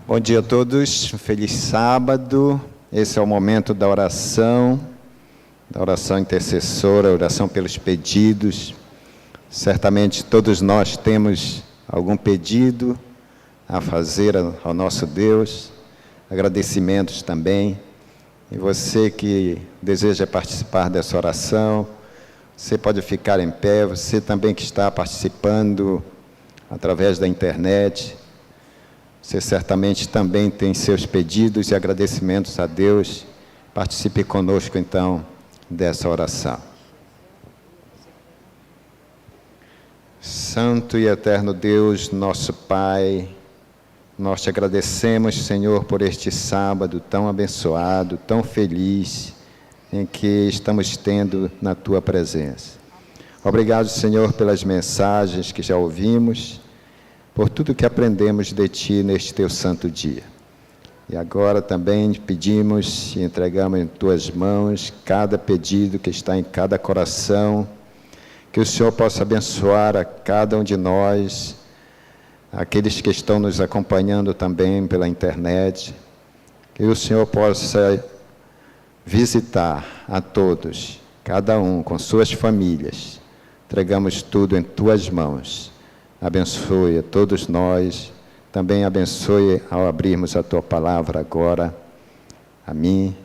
Bom dia a todos, feliz sábado. Esse é o momento da oração intercessora, oração pelos pedidos. Certamente todos nós temos algum pedido a fazer ao nosso Deus, agradecimentos também. E você que deseja participar dessa oração, você pode ficar em pé, você também que está participando através da internet, você certamente também tem seus pedidos e agradecimentos a Deus. Participe conosco, então, dessa oração. Santo e eterno Deus, nosso Pai, nós te agradecemos, Senhor, por este sábado tão abençoado, tão feliz, em que estamos tendo na Tua presença. Obrigado, Senhor, pelas mensagens que já ouvimos, por tudo que aprendemos de Ti neste Teu santo dia. E agora também pedimos e entregamos em Tuas mãos cada pedido que está em cada coração, que o Senhor possa abençoar a cada um de nós, aqueles que estão nos acompanhando também pela internet, que o Senhor possa visitar a todos, cada um com suas famílias. Entregamos tudo em Tuas mãos. Abençoe a todos nós, também abençoe ao abrirmos a Tua palavra agora, a mim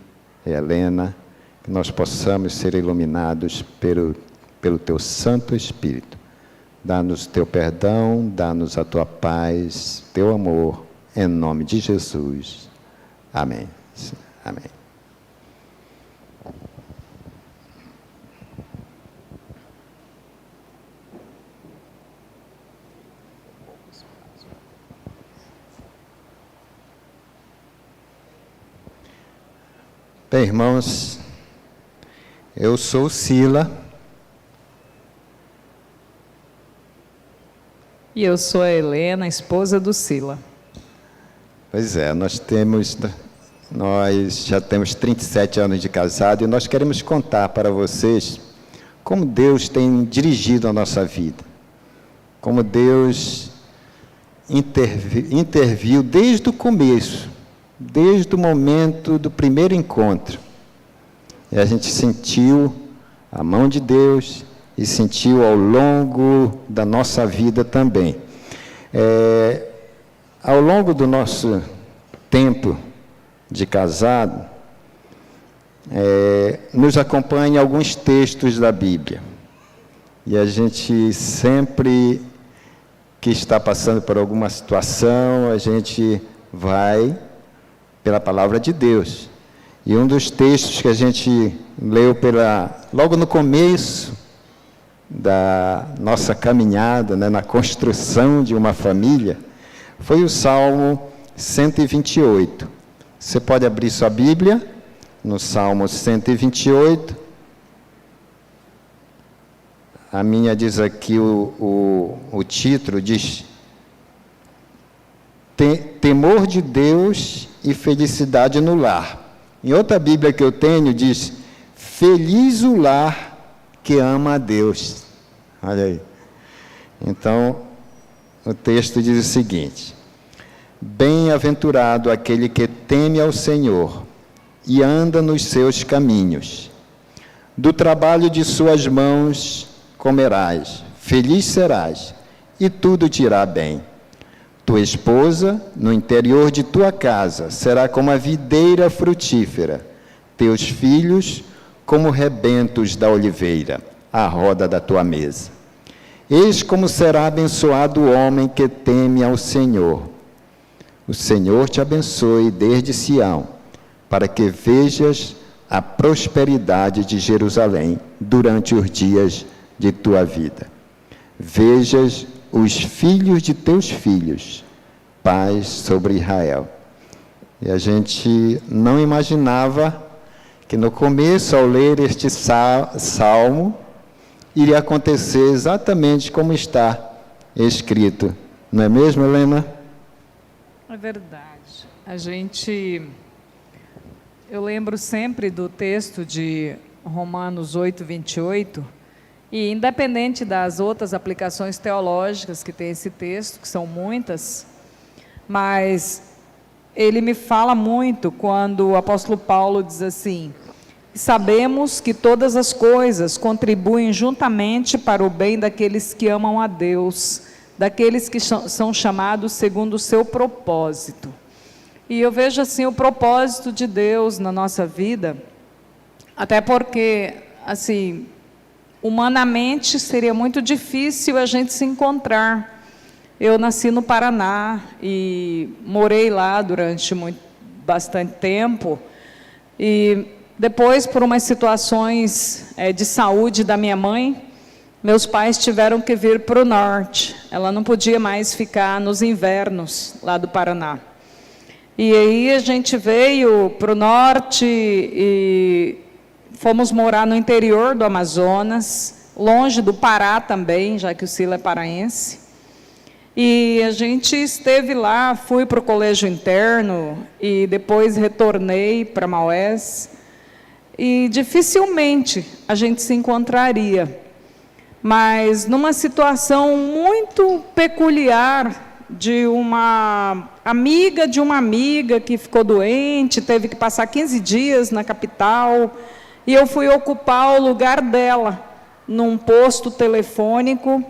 e a Helena, que nós possamos ser iluminados pelo Teu Santo Espírito. Dá-nos Teu perdão, dá-nos a Tua paz, Teu amor, em nome de Jesus. Amém. Amém. Bem, irmãos, eu sou Sila. E eu sou a Helena, esposa do Sila. Pois é, nós já temos 37 anos de casado e nós queremos contar para vocês como Deus tem dirigido a nossa vida, como Deus interviu desde o começo, desde o momento do primeiro encontro. E a gente sentiu a mão de Deus e sentiu ao longo da nossa vida também. Ao longo do nosso tempo de casado, nos acompanha alguns textos da Bíblia. E a gente sempre que está passando por alguma situação, a gente vai pela palavra de Deus. E um dos textos que a gente leu logo no começo da nossa caminhada, na construção de uma família, foi o Salmo 128. Você pode abrir sua Bíblia no Salmo 128. A minha diz aqui, o título diz: Temor de Deus e felicidade no lar. Em outra Bíblia que eu tenho, diz: Feliz o lar que ama a Deus. Olha aí. Então, o texto diz o seguinte: Bem-aventurado aquele que teme ao Senhor e anda nos seus caminhos. Do trabalho de suas mãos comerás, feliz serás, e tudo te irá bem. Tua esposa, no interior de tua casa, será como a videira frutífera, teus filhos, como rebentos da oliveira, à roda da tua mesa. Eis como será abençoado o homem que teme ao Senhor. O Senhor te abençoe desde Sião, para que vejas a prosperidade de Jerusalém durante os dias de tua vida. Vejas os filhos de teus filhos, paz sobre Israel. E a gente não imaginava que no começo, ao ler este salmo, iria acontecer exatamente como está escrito. Não é mesmo, Helena? É verdade. Eu lembro sempre do texto de Romanos 8, 28, e independente das outras aplicações teológicas que tem esse texto, que são muitas, mas ele me fala muito quando o apóstolo Paulo diz assim: sabemos que todas as coisas contribuem juntamente para o bem daqueles que amam a Deus, daqueles que são chamados segundo o seu propósito. E eu vejo assim o propósito de Deus na nossa vida, até porque, assim, humanamente seria muito difícil a gente se encontrar. Eu nasci no Paraná e morei lá durante bastante tempo, e depois, por umas situações de saúde da minha mãe, meus pais tiveram que vir para o norte. Ela não podia mais ficar nos invernos lá do Paraná. E aí a gente veio para o norte e fomos morar no interior do Amazonas, longe do Pará também, já que o Sila é paraense. E a gente esteve lá, fui para o colégio interno e depois retornei para Maués. E dificilmente a gente se encontraria, mas numa situação muito peculiar de uma amiga que ficou doente, teve que passar 15 dias na capital, e eu fui ocupar o lugar dela num posto telefônico,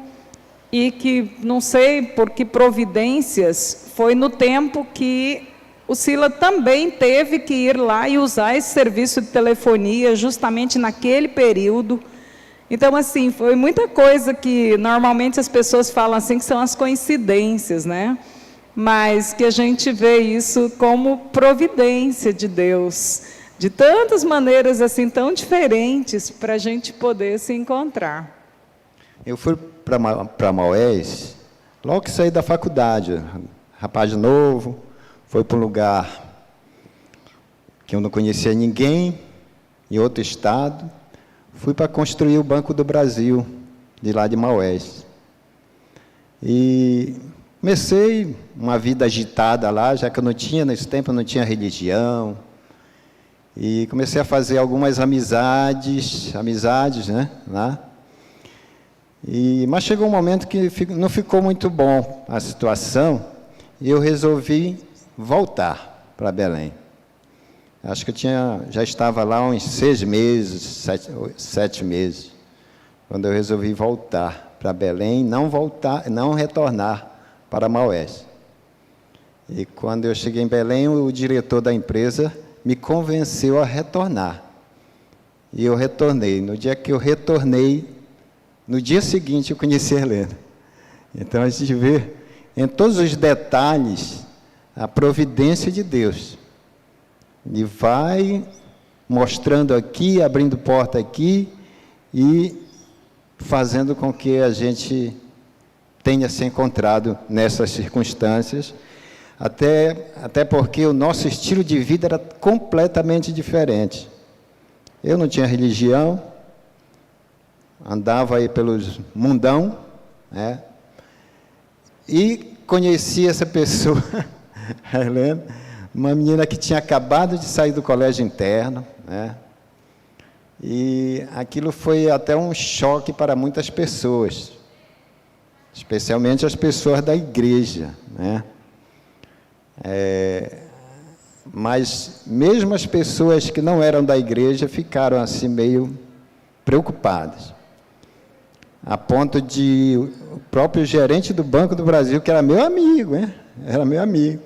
e que, não sei por que providências, foi no tempo que o Sila também teve que ir lá e usar esse serviço de telefonia justamente naquele período. Então, assim, foi muita coisa que normalmente as pessoas falam assim que são as coincidências, né? Mas que a gente vê isso como providência de Deus, de tantas maneiras assim tão diferentes para a gente poder se encontrar. Eu fui para Maués logo que saí da faculdade, rapaz novo. Foi para um lugar que eu não conhecia ninguém, em outro estado. Fui para construir o Banco do Brasil, de lá de Maués. E comecei uma vida agitada lá, já que eu não tinha, nesse tempo, eu não tinha religião. E comecei a fazer algumas amizades, né, lá. Mas chegou um momento que não ficou muito bom a situação, e eu resolvi voltar para Belém. Acho que já estava lá uns 6 meses, 7 meses, quando eu resolvi voltar para Belém, não retornar para Maués. E quando eu cheguei em Belém, o diretor da empresa me convenceu a retornar. E eu retornei. No dia que eu retornei, no dia seguinte eu conheci a Helena. Então a gente vê em todos os detalhes a providência de Deus. E vai mostrando aqui, abrindo porta aqui e fazendo com que a gente tenha se encontrado nessas circunstâncias, até porque o nosso estilo de vida era completamente diferente. Eu não tinha religião, andava aí pelos mundão, né? E conheci essa pessoa, a Helena, uma menina que tinha acabado de sair do colégio interno, né? E aquilo foi até um choque para muitas pessoas, especialmente as pessoas da igreja, né? Mas mesmo as pessoas que não eram da igreja ficaram assim meio preocupadas, a ponto de o próprio gerente do Banco do Brasil, que era meu amigo, né? Era meu amigo,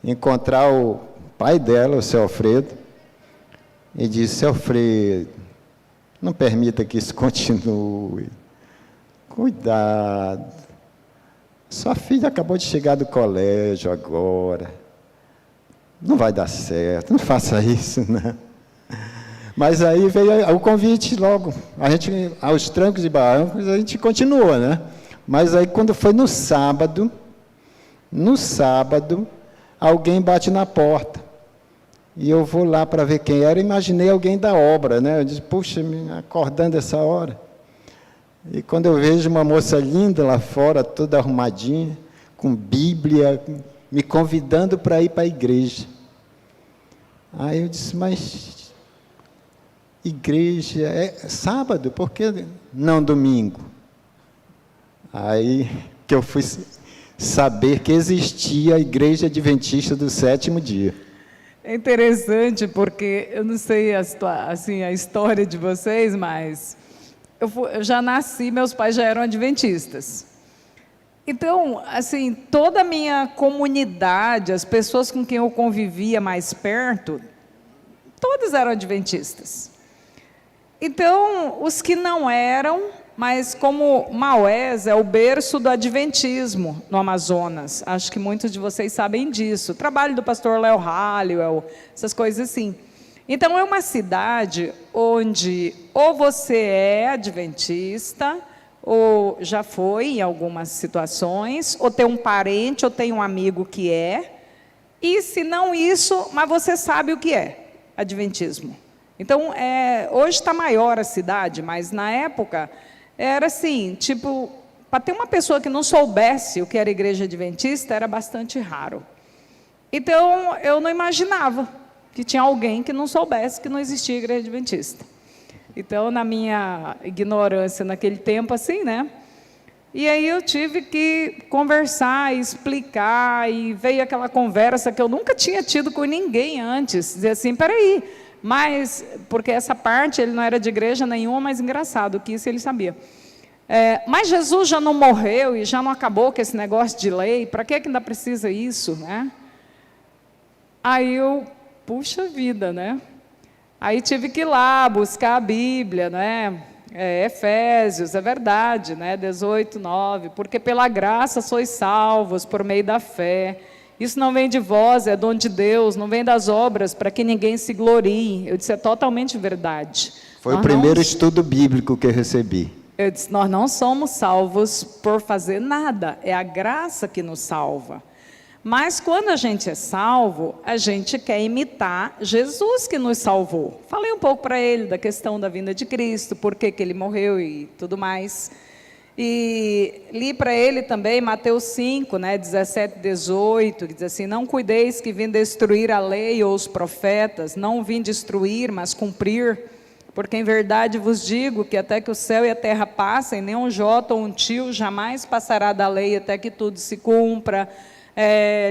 encontrar o pai dela, o seu Alfredo, e disse: seu Alfredo, não permita que isso continue, cuidado, sua filha acabou de chegar do colégio agora, não vai dar certo, não faça isso, não. Mas aí veio o convite logo, a gente, aos trancos e barrancos, a gente continuou, né? Mas aí quando foi no sábado, alguém bate na porta, e eu vou lá para ver quem era, imaginei alguém da obra, né? Eu disse: puxa, me acordando essa hora. E quando eu vejo uma moça linda lá fora, toda arrumadinha, com Bíblia, me convidando para ir para a igreja. Aí eu disse: mas igreja é sábado, por que não domingo? Aí que eu fui saber que existia a Igreja Adventista do Sétimo Dia. É interessante porque eu não sei a história de vocês, mas eu já nasci, meus pais já eram adventistas. Então, assim, toda a minha comunidade, as pessoas com quem eu convivia mais perto, todas eram adventistas. Então, os que não eram, mas como Maués é o berço do adventismo no Amazonas, acho que muitos de vocês sabem disso, o trabalho do pastor Léo Halliwell, essas coisas assim. Então, é uma cidade onde ou você é adventista, ou já foi em algumas situações, ou tem um parente, ou tem um amigo que é, e se não isso, mas você sabe o que é adventismo. Então, hoje está maior a cidade, mas na época era assim, tipo, para ter uma pessoa que não soubesse o que era igreja adventista, era bastante raro. Então, eu não imaginava que tinha alguém que não soubesse que não existia igreja adventista. Então, na minha ignorância naquele tempo, assim, né? E aí eu tive que conversar, explicar, e veio aquela conversa que eu nunca tinha tido com ninguém antes, dizer assim, peraí, mas, porque essa parte ele não era de igreja nenhuma, mas engraçado, que isso ele sabia. Mas Jesus já não morreu e já não acabou com esse negócio de lei, para que ainda precisa isso, né? Aí eu, puxa vida, né? Aí tive que ir lá buscar a Bíblia, né? Efésios, é verdade, né? 18:9, porque pela graça sois salvos por meio da fé. Isso não vem de vós, é dom de Deus, não vem das obras, para que ninguém se glorie. Eu disse, é totalmente verdade. Foi o primeiro estudo bíblico que eu recebi. Eu disse, nós não somos salvos por fazer nada, é a graça que nos salva. Mas quando a gente é salvo, a gente quer imitar Jesus que nos salvou. Falei um pouco para ele da questão da vinda de Cristo, por que ele morreu e tudo mais. E li para ele também Mateus 5, 17, 18, que diz assim, não cuideis que vim destruir a lei ou os profetas, não vim destruir, mas cumprir, porque em verdade vos digo que até que o céu e a terra passem, nem um jota ou um tio jamais passará da lei até que tudo se cumpra.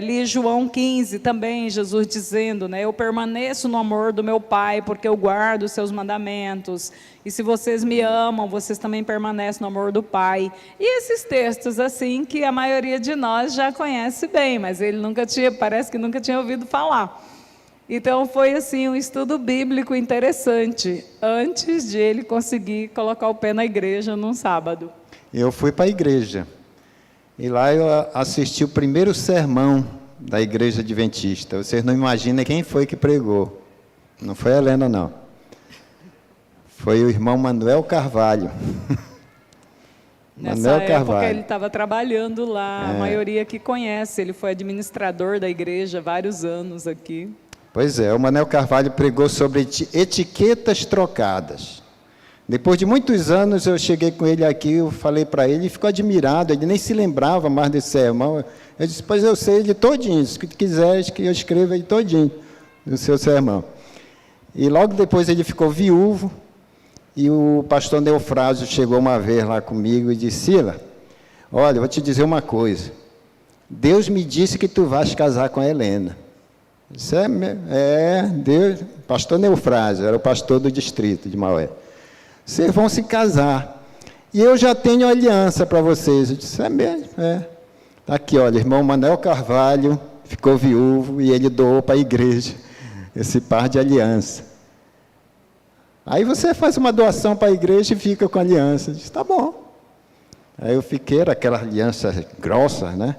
Li João 15 também, Jesus dizendo, eu permaneço no amor do meu Pai, porque eu guardo os seus mandamentos, e se vocês me amam, vocês também permanecem no amor do Pai. E esses textos assim, que a maioria de nós já conhece bem, mas ele parece que nunca tinha ouvido falar. Então foi assim, um estudo bíblico interessante, antes de ele conseguir colocar o pé na igreja num sábado. Eu fui para a igreja. E lá eu assisti o primeiro sermão da Igreja Adventista. Vocês não imaginam quem foi que pregou. Não foi a Helena, não. Foi o irmão Manuel Carvalho. Nessa época ele estava trabalhando lá, a maioria que conhece. Ele foi administrador da igreja há vários anos aqui. Pois é, o Manuel Carvalho pregou sobre etiquetas trocadas. Depois de muitos anos, eu cheguei com ele aqui, eu falei para ele, ele ficou admirado, ele nem se lembrava mais desse sermão. Eu disse, pois eu sei ele todinho, se quiseres que eu escreva ele todinho, do seu sermão. E logo depois ele ficou viúvo, e o pastor Neufrásio chegou uma vez lá comigo e disse, Sila, olha, eu vou te dizer uma coisa, Deus me disse que tu vais casar com a Helena. Eu disse, Deus, pastor Neufrásio, era o pastor do distrito de Maué. Vocês vão se casar. E eu já tenho aliança para vocês. Eu disse, é mesmo? Está aqui, olha, irmão Manuel Carvalho ficou viúvo e ele doou para a igreja esse par de aliança. Aí você faz uma doação para a igreja e fica com a aliança. Eu disse, tá bom. Aí eu fiquei, era aquela aliança grossa, né?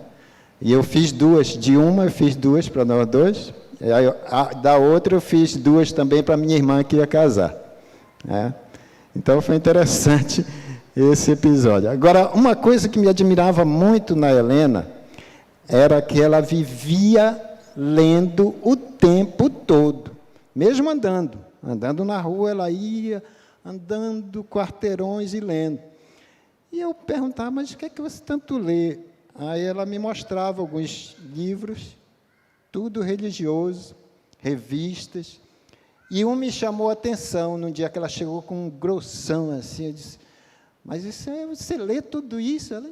E eu fiz duas. De uma eu fiz duas para nós dois. E aí, da outra eu fiz duas também para minha irmã que ia casar. Então, foi interessante esse episódio. Agora, uma coisa que me admirava muito na Helena era que ela vivia lendo o tempo todo, mesmo andando. Andando na rua, ela ia andando quarteirões e lendo. E eu perguntava, mas o que é que você tanto lê? Aí ela me mostrava alguns livros, tudo religioso, revistas. E um me chamou a atenção, num dia que ela chegou com um grossão assim, eu disse, mas você lê tudo isso? Ela,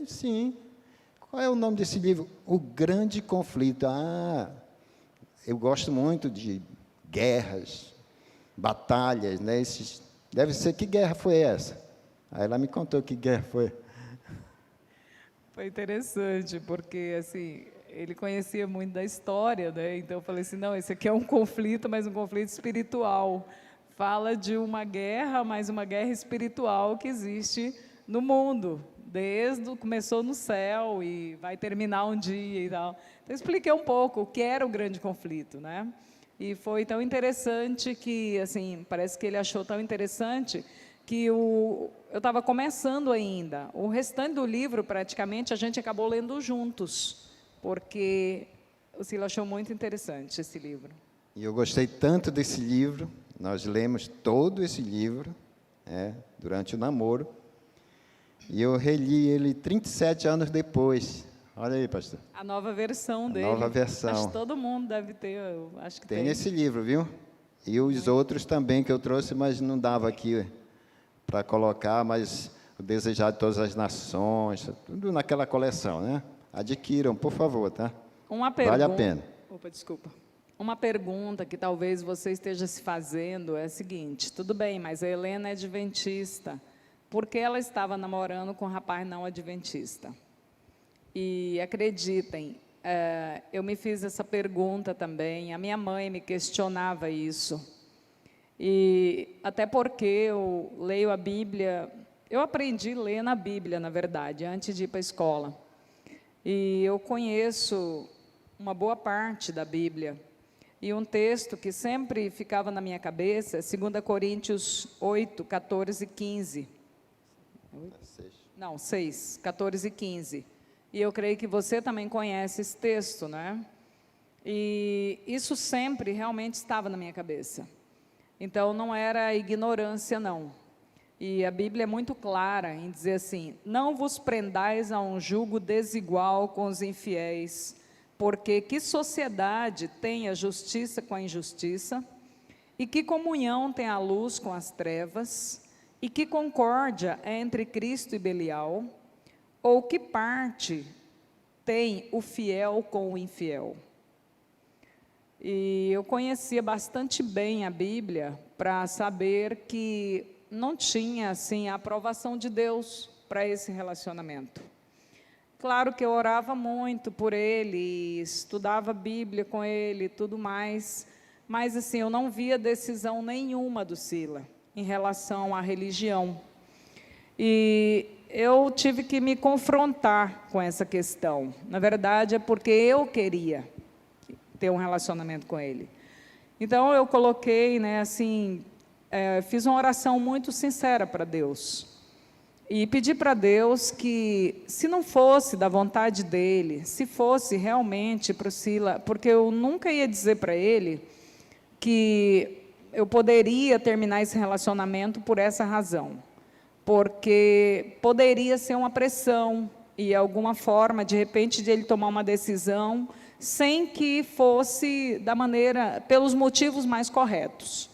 sim. Qual é o nome desse livro? O Grande Conflito. Ah, eu gosto muito de guerras, batalhas, né? Deve ser, que guerra foi essa? Aí ela me contou que guerra foi. Foi interessante, porque assim, ele conhecia muito da história, né? Então eu falei assim, não, esse aqui é um conflito, mas um conflito espiritual. Fala de uma guerra, mas uma guerra espiritual que existe no mundo, começou no céu e vai terminar um dia e tal. Então eu expliquei um pouco o que era o grande conflito, né? E foi tão interessante que, assim, parece que ele achou tão interessante que eu estava começando ainda. O restante do livro, praticamente, a gente acabou lendo juntos, porque o Sila achou muito interessante esse livro. E eu gostei tanto desse livro, nós lemos todo esse livro, durante o namoro, e eu reli ele 37 anos depois. Olha aí, pastor. A nova versão dele. Nova versão. Acho que todo mundo deve ter, eu acho que tem. Tem esse livro, viu? E os outros também que eu trouxe, mas não dava aqui para colocar, mas o Desejado de Todas as Nações, tudo naquela coleção, né? Adquiram, por favor, tá? Uma pergunta. Vale a pena. Opa, desculpa. Uma pergunta que talvez você esteja se fazendo é a seguinte: tudo bem, mas a Helena é adventista. Por que ela estava namorando com um rapaz não adventista? E acreditem, eu me fiz essa pergunta também, a minha mãe me questionava isso. E até porque eu leio a Bíblia, eu aprendi a ler na Bíblia, na verdade, antes de ir para a escola. E eu conheço uma boa parte da Bíblia. E um texto que sempre ficava na minha cabeça é 2 Coríntios 8, 14 e 15. Não, 6, 14 e 15. E eu creio que você também conhece esse texto, né? E isso sempre realmente estava na minha cabeça. Então, não era ignorância, não. E a Bíblia é muito clara em dizer assim: não vos prendais a um jugo desigual com os infiéis, porque que sociedade tem a justiça com a injustiça? E que comunhão tem a luz com as trevas? E que concórdia é entre Cristo e Belial? Ou que parte tem o fiel com o infiel? E eu conhecia bastante bem a Bíblia para saber que não tinha assim a aprovação de Deus para esse relacionamento. Claro que eu orava muito por ele, estudava a Bíblia com ele e tudo mais, mas assim, eu não via decisão nenhuma do Sila em relação à religião. E eu tive que me confrontar com essa questão. Na verdade, é porque eu queria ter um relacionamento com ele. Então, eu coloquei, né, assim, fiz uma oração muito sincera para Deus. E pedi para Deus que, se não fosse da vontade dele, se fosse realmente para o Sila, porque eu nunca ia dizer para ele que eu poderia terminar esse relacionamento por essa razão. Porque poderia ser uma pressão e alguma forma, de repente, de ele tomar uma decisão sem que fosse pelos motivos mais corretos.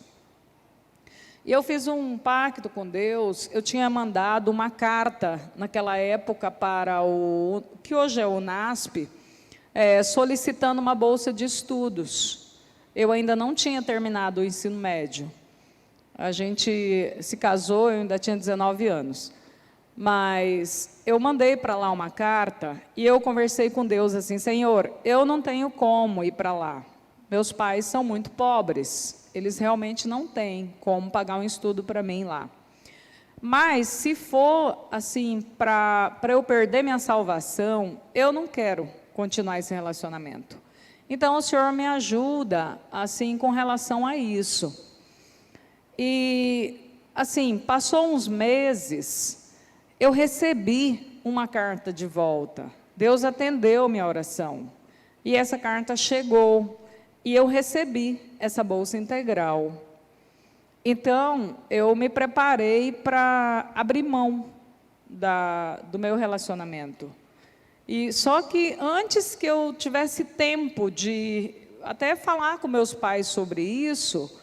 E eu fiz um pacto com Deus. Eu tinha mandado uma carta naquela época para o que hoje é o NASP, solicitando uma bolsa de estudos. Eu ainda não tinha terminado o ensino médio. A gente se casou, eu ainda tinha 19 anos. Mas eu mandei para lá uma carta e eu conversei com Deus assim: Senhor, eu não tenho como ir para lá. Meus pais são muito pobres. Eles realmente não têm como pagar um estudo para mim lá. Mas se for assim, para eu perder minha salvação, eu não quero continuar esse relacionamento. Então o Senhor me ajuda assim com relação a isso. E assim, passou uns meses, eu recebi uma carta de volta. Deus atendeu minha oração. E essa carta chegou. E eu recebi essa bolsa integral. Então, eu me preparei para abrir mão do meu relacionamento. E só que antes que eu tivesse tempo de até falar com meus pais sobre isso,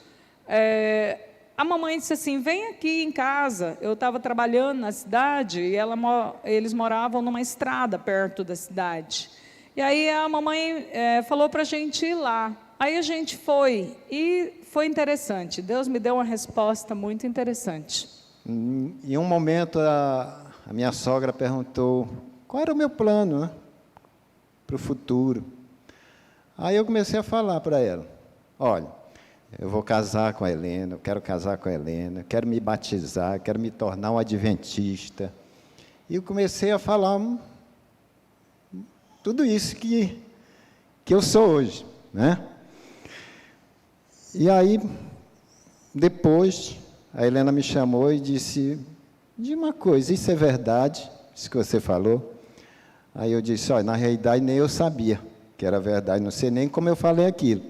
a mamãe disse assim, vem aqui em casa. Eu estava trabalhando na cidade e eles moravam numa estrada perto da cidade. E aí a mamãe falou para a gente ir lá. Aí a gente foi e foi interessante. Deus me deu uma resposta muito interessante. Em um momento, a minha sogra perguntou qual era o meu plano, né, para o futuro. Aí eu comecei a falar para ela, olha, eu vou casar com a Helena, eu quero casar com a Helena, eu quero me batizar, eu quero me tornar um adventista. E eu comecei a falar tudo isso que eu sou hoje, né? E aí, depois, a Helena me chamou e disse, de uma coisa, isso é verdade, isso que você falou? Aí eu disse, olha, na realidade nem eu sabia que era verdade, não sei nem como eu falei aquilo,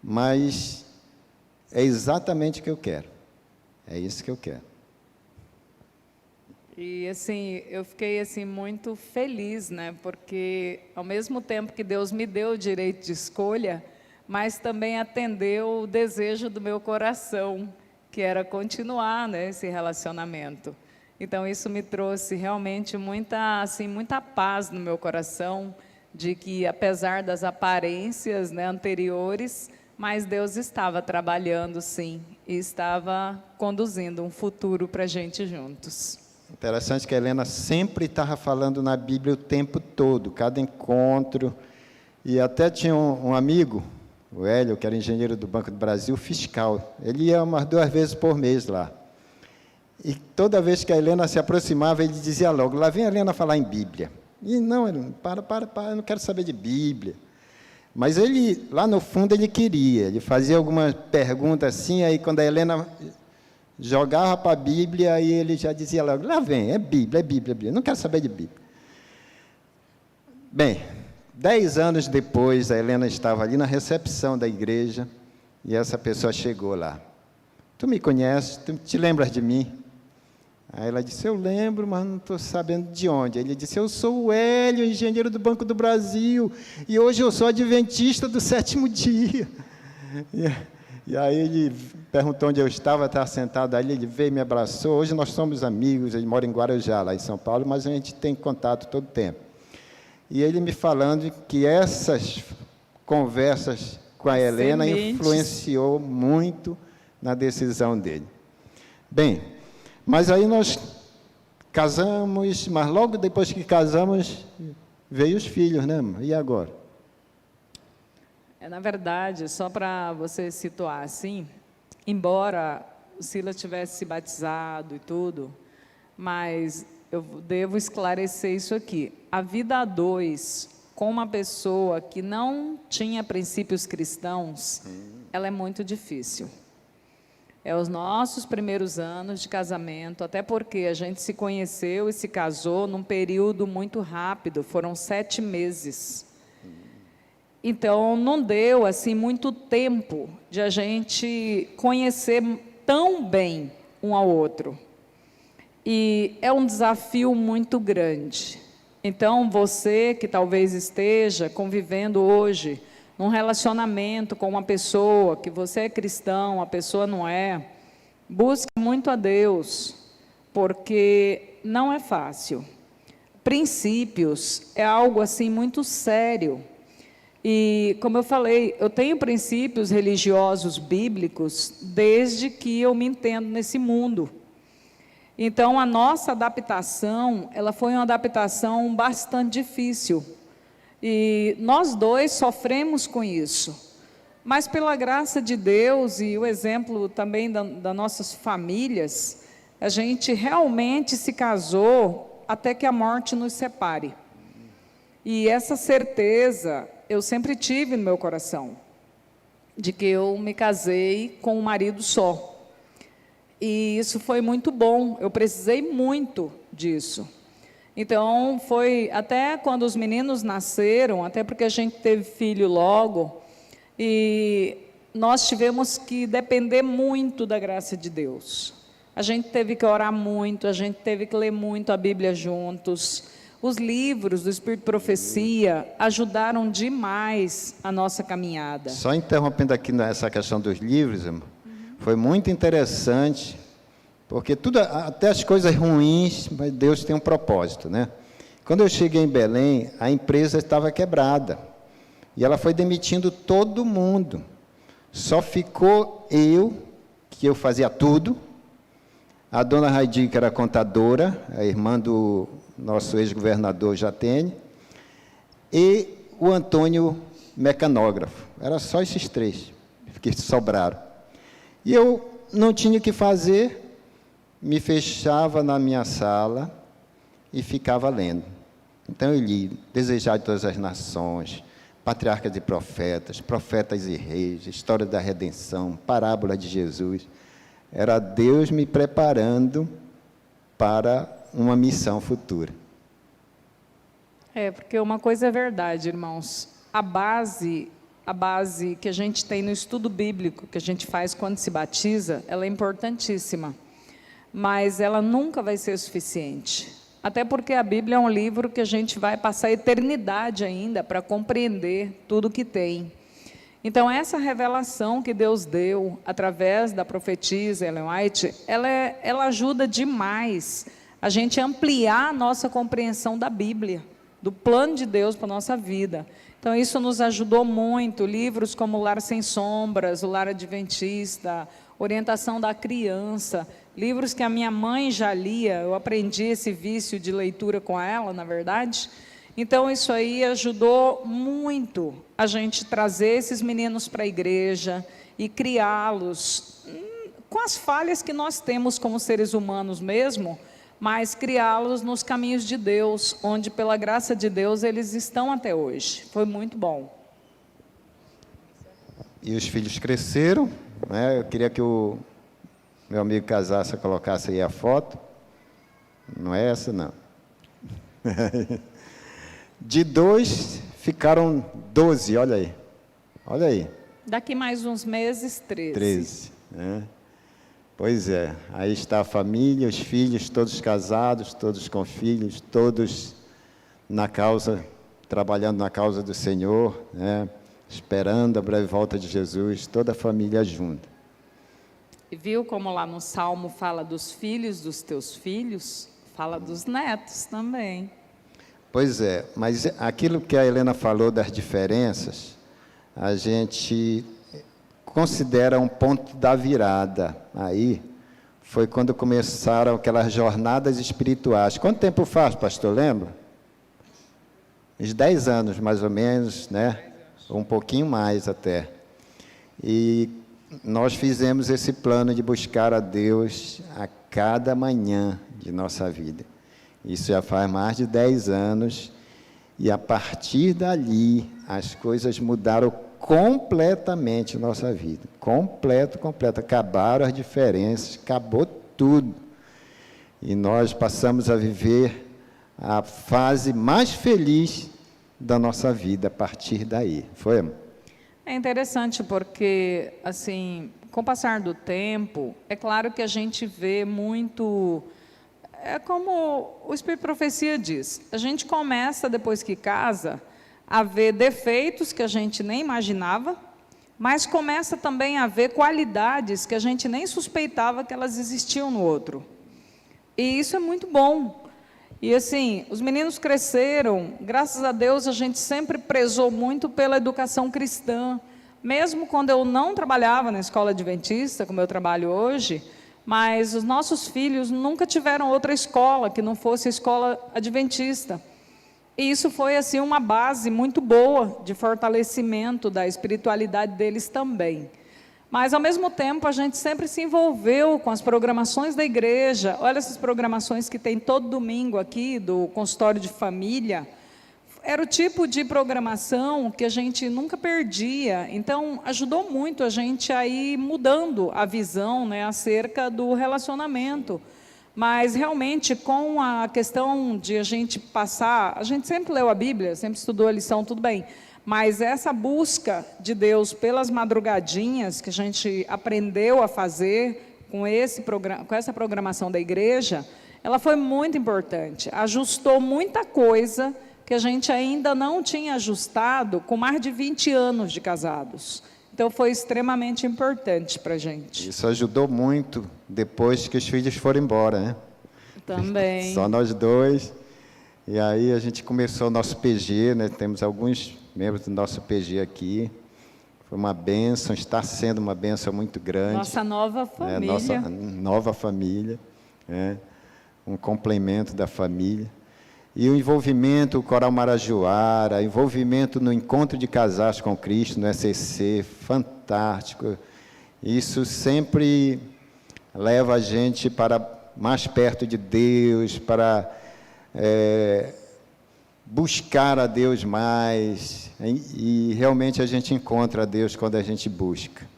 mas é exatamente o que eu quero, é isso que eu quero. E assim, eu fiquei assim muito feliz, né? Porque ao mesmo tempo que Deus me deu o direito de escolha, mas também atendeu o desejo do meu coração, que era continuar, né, esse relacionamento. Então isso me trouxe realmente muita paz no meu coração, de que apesar das aparências, né, anteriores, mas Deus estava trabalhando sim, e estava conduzindo um futuro para a gente juntos. Interessante que a Helena sempre estava falando na Bíblia o tempo todo, cada encontro, e até tinha um amigo, o Hélio, que era engenheiro do Banco do Brasil, fiscal, ele ia umas 2 vezes por mês lá. E toda vez que a Helena se aproximava, ele dizia logo, lá vem a Helena falar em Bíblia. E não, para, eu não quero saber de Bíblia. Mas ele, lá no fundo, ele queria, ele fazia algumas perguntas assim, aí quando a Helena jogava para a Bíblia, aí ele já dizia logo, lá vem, é Bíblia, não quero saber de Bíblia. Bem, 10 anos depois, a Helena estava ali na recepção da igreja, e essa pessoa chegou lá. Tu me conheces, tu te lembras de mim? Aí ela disse, eu lembro, mas não estou sabendo de onde. Ele disse, eu sou o Hélio, engenheiro do Banco do Brasil, e hoje eu sou adventista do 7º dia. E aí ele perguntou onde eu estava sentado ali, ele veio e me abraçou. Hoje nós somos amigos, ele mora em Guarujá, lá em São Paulo, mas a gente tem contato todo o tempo. E ele me falando que essas conversas com a Helena influenciou muito na decisão dele. Bem, mas aí nós casamos, mas logo depois que casamos, veio os filhos, né? E agora? Na verdade, só para você situar assim, embora o Silas tivesse se batizado e tudo, mas eu devo esclarecer isso aqui. A vida a dois com uma pessoa que não tinha princípios cristãos, ela é muito difícil. É os nossos primeiros anos de casamento, até porque a gente se conheceu e se casou num período muito rápido, foram 7 meses. Então, não deu assim muito tempo de a gente conhecer tão bem um ao outro. E é um desafio muito grande. Então, você que talvez esteja convivendo hoje num relacionamento com uma pessoa, que você é cristão, a pessoa não é, busque muito a Deus, porque não é fácil. Princípios é algo assim muito sério. E, como eu falei, eu tenho princípios religiosos bíblicos desde que eu me entendo nesse mundo. Então, a nossa adaptação, ela foi uma adaptação bastante difícil. E nós dois sofremos com isso. Mas, pela graça de Deus e o exemplo também das nossas famílias, a gente realmente se casou até que a morte nos separe. E essa certeza eu sempre tive no meu coração, de que eu me casei com um marido só. E isso foi muito bom, eu precisei muito disso. Então, foi até quando os meninos nasceram, até porque a gente teve filho logo, e nós tivemos que depender muito da graça de Deus. A gente teve que orar muito, a gente teve que ler muito a Bíblia juntos. Os livros do Espírito de Profecia ajudaram demais a nossa caminhada. Só interrompendo aqui nessa questão dos livros, irmão, Foi muito interessante, porque tudo, até as coisas ruins, mas Deus tem um propósito, né? Quando eu cheguei em Belém, a empresa estava quebrada. E ela foi demitindo todo mundo. Só ficou eu, que eu fazia tudo. A dona Raidi, que era contadora, a irmã do nosso ex-governador Jatene. E o Antônio, mecanógrafo. Era só esses três que sobraram. E eu não tinha o que fazer, me fechava na minha sala e ficava lendo. Então eu li Desejar de Todas as Nações, Patriarcas e Profetas, Profetas e Reis, História da Redenção, Parábola de Jesus. Era Deus me preparando para uma missão futura. Porque uma coisa é verdade, irmãos. A base que a gente tem no estudo bíblico, que a gente faz quando se batiza, ela é importantíssima. Mas ela nunca vai ser suficiente. Até porque a Bíblia é um livro que a gente vai passar a eternidade ainda para compreender tudo que tem. Então, essa revelação que Deus deu através da profetisa Ellen White, ela ajuda demais a gente ampliar a nossa compreensão da Bíblia, do plano de Deus para a nossa vida. Então, isso nos ajudou muito. Livros como O Lar Sem Sombras, O Lar Adventista, Orientação da Criança, livros que a minha mãe já lia, eu aprendi esse vício de leitura com ela, na verdade. Então, isso aí ajudou muito a gente trazer esses meninos para a igreja e criá-los, com as falhas que nós temos como seres humanos mesmo, mas criá-los nos caminhos de Deus, onde, pela graça de Deus, eles estão até hoje. Foi muito bom. E os filhos cresceram, né? Eu queria que o meu amigo Casaça colocasse aí a foto. Não é essa, não. De 2, ficaram 12, olha aí. Olha aí. Daqui mais uns meses, 13. 13, né? Pois é, aí está a família, os filhos, todos casados, todos com filhos, todos na causa, trabalhando na causa do Senhor, né? Esperando a breve volta de Jesus, toda a família junta. E viu como lá no Salmo fala dos filhos dos teus filhos? Fala dos netos também. Pois é, mas aquilo que a Helena falou das diferenças, a gente considera um ponto da virada. Aí foi quando começaram aquelas jornadas espirituais. Quanto tempo faz, pastor, lembra? Uns 10 anos, mais ou menos, né? Um pouquinho mais até. E nós fizemos esse plano de buscar a Deus a cada manhã de nossa vida. Isso já faz mais de 10 anos. E a partir dali, as coisas mudaram completamente nossa vida. Completo. Acabaram as diferenças, acabou tudo. E nós passamos a viver a fase mais feliz da nossa vida a partir daí. Foi, amor? É interessante porque, assim, com o passar do tempo, é claro que a gente vê muito... É como o Espírito de Profecia diz, a gente começa, depois que casa, a ver defeitos que a gente nem imaginava, mas começa também a ver qualidades que a gente nem suspeitava que elas existiam no outro. E isso é muito bom. E assim, os meninos cresceram, graças a Deus a gente sempre prezou muito pela educação cristã, mesmo quando eu não trabalhava na escola adventista, como eu trabalho hoje, mas os nossos filhos nunca tiveram outra escola que não fosse a escola adventista. E isso foi assim uma base muito boa de fortalecimento da espiritualidade deles também. Mas, ao mesmo tempo, a gente sempre se envolveu com as programações da igreja. Olha essas programações que tem todo domingo aqui, do consultório de família. Era o tipo de programação que a gente nunca perdia. Então, ajudou muito a gente a ir mudando a visão, né, acerca do relacionamento. Mas, realmente, com a questão de a gente passar... A gente sempre leu a Bíblia, sempre estudou a lição, tudo bem. Mas essa busca de Deus pelas madrugadinhas, que a gente aprendeu a fazer com essa programação da igreja, ela foi muito importante. Ajustou muita coisa que a gente ainda não tinha ajustado com mais de 20 anos de casados. Então foi extremamente importante para a gente. Isso ajudou muito depois que os filhos foram embora, né? Também. Só nós dois. E aí a gente começou o nosso PG, né? Temos alguns membros do nosso PG aqui. Foi uma bênção, está sendo uma bênção muito grande. Nossa nova família. Nossa nova família, né? Um complemento da família. E o envolvimento, o Coral Marajoara, envolvimento no Encontro de Casais com Cristo, no SCC, fantástico. Isso sempre leva a gente para mais perto de Deus, para buscar a Deus mais, e realmente a gente encontra a Deus quando a gente busca.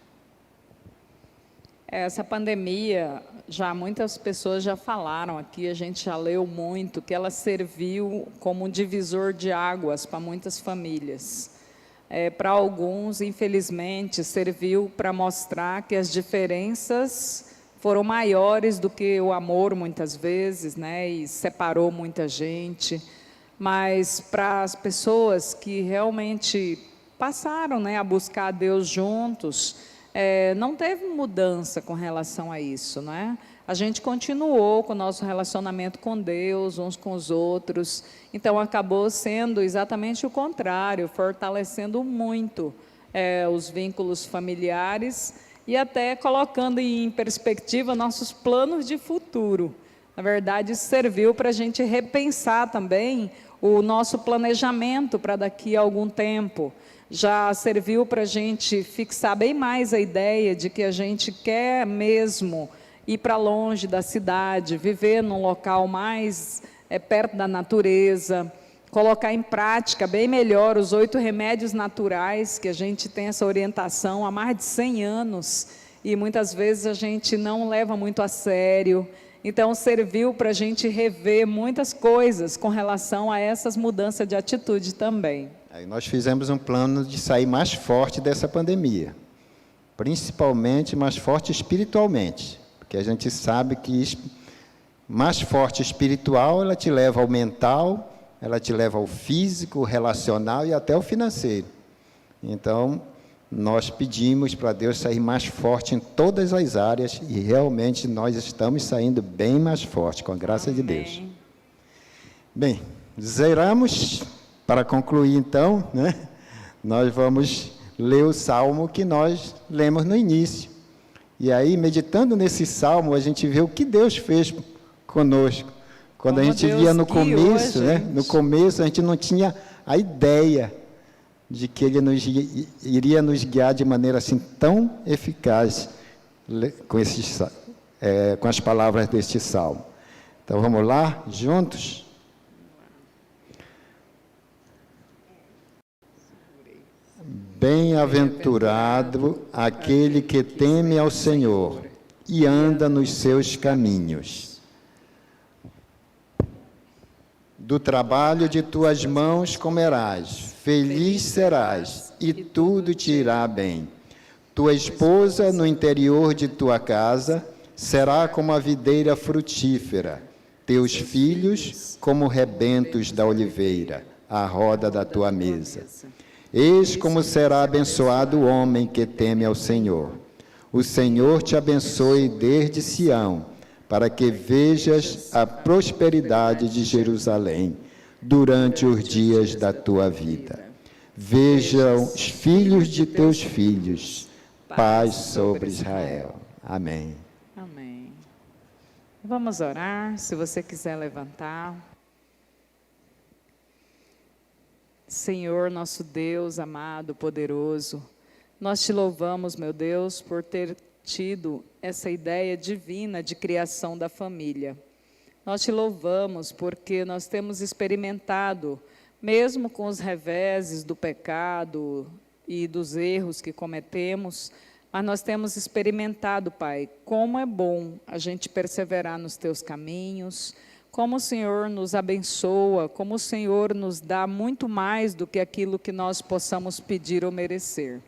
Essa pandemia, já muitas pessoas já falaram aqui, a gente já leu muito, que ela serviu como um divisor de águas para muitas famílias. Para alguns, infelizmente, serviu para mostrar que as diferenças foram maiores do que o amor, muitas vezes, né? E separou muita gente. Mas para as pessoas que realmente passaram, né, a buscar a Deus juntos, não teve mudança com relação a isso, né? A gente continuou com o nosso relacionamento com Deus, uns com os outros, então acabou sendo exatamente o contrário, fortalecendo muito os vínculos familiares e até colocando em perspectiva nossos planos de futuro. Na verdade, isso serviu para a gente repensar também o nosso planejamento para daqui a algum tempo. Já serviu para a gente fixar bem mais a ideia de que a gente quer mesmo ir para longe da cidade, viver num local mais perto da natureza, colocar em prática bem melhor os 8 remédios naturais, que a gente tem essa orientação há mais de 100 anos, e muitas vezes a gente não leva muito a sério. Então, serviu para a gente rever muitas coisas com relação a essas mudanças de atitude também. Aí nós fizemos um plano de sair mais forte dessa pandemia, principalmente mais forte espiritualmente, porque a gente sabe que mais forte espiritual, ela te leva ao mental, ela te leva ao físico, relacional e até ao financeiro. Então, nós pedimos para Deus sair mais forte em todas as áreas e realmente nós estamos saindo bem mais forte, com a graça de Deus. Bem, zeramos. Para concluir, então, né, nós vamos ler o salmo que nós lemos no início. E aí, meditando nesse salmo, a gente vê o que Deus fez conosco. Quando a gente via no começo, né, no começo a gente não tinha a ideia de que Ele iria nos guiar de maneira assim tão eficaz com as palavras deste salmo. Então, vamos lá, juntos? Bem-aventurado aquele que teme ao Senhor e anda nos seus caminhos. Do trabalho de tuas mãos comerás, feliz serás, e tudo te irá bem. Tua esposa no interior de tua casa será como a videira frutífera, teus filhos como rebentos da oliveira, à roda da tua mesa. Eis como será abençoado o homem que teme ao Senhor. O Senhor te abençoe desde Sião, para que vejas a prosperidade de Jerusalém durante os dias da tua vida. Vejam os filhos de teus filhos, paz sobre Israel. Amém. Amém. Vamos orar, se você quiser levantar. Senhor, nosso Deus amado, poderoso, nós te louvamos, meu Deus, por ter tido essa ideia divina de criação da família. Nós te louvamos porque nós temos experimentado, mesmo com os reveses do pecado e dos erros que cometemos, mas nós temos experimentado, Pai, como é bom a gente perseverar nos teus caminhos, como o Senhor nos abençoa, como o Senhor nos dá muito mais do que aquilo que nós possamos pedir ou merecer.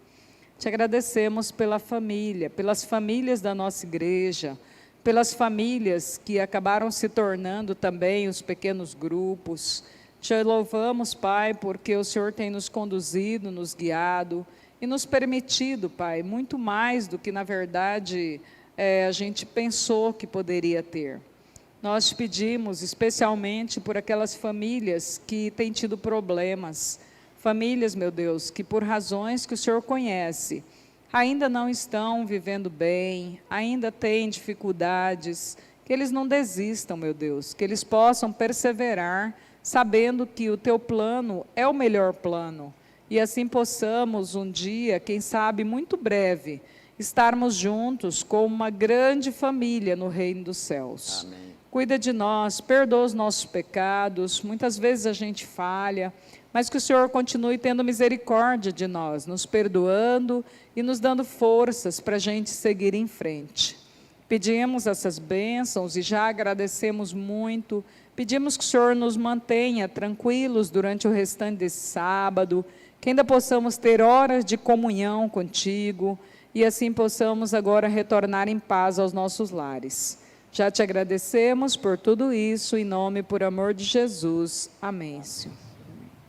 Te agradecemos pela família, pelas famílias da nossa igreja, pelas famílias que acabaram se tornando também os pequenos grupos. Te louvamos, Pai, porque o Senhor tem nos conduzido, nos guiado, e nos permitido, Pai, muito mais do que, na verdade, a gente pensou que poderia ter. Nós te pedimos especialmente por aquelas famílias que têm tido problemas, famílias, meu Deus, que por razões que o Senhor conhece, ainda não estão vivendo bem, ainda têm dificuldades, que eles não desistam, meu Deus, que eles possam perseverar, sabendo que o teu plano é o melhor plano, e assim possamos um dia, quem sabe muito breve, estarmos juntos com uma grande família no reino dos céus. Amém. Cuida de nós, perdoa os nossos pecados, muitas vezes a gente falha, mas que o Senhor continue tendo misericórdia de nós, nos perdoando e nos dando forças para a gente seguir em frente. Pedimos essas bênçãos e já agradecemos muito, pedimos que o Senhor nos mantenha tranquilos durante o restante desse sábado, que ainda possamos ter horas de comunhão contigo e assim possamos agora retornar em paz aos nossos lares. Já te agradecemos por tudo isso, em nome e por amor de Jesus. Amém, Senhor.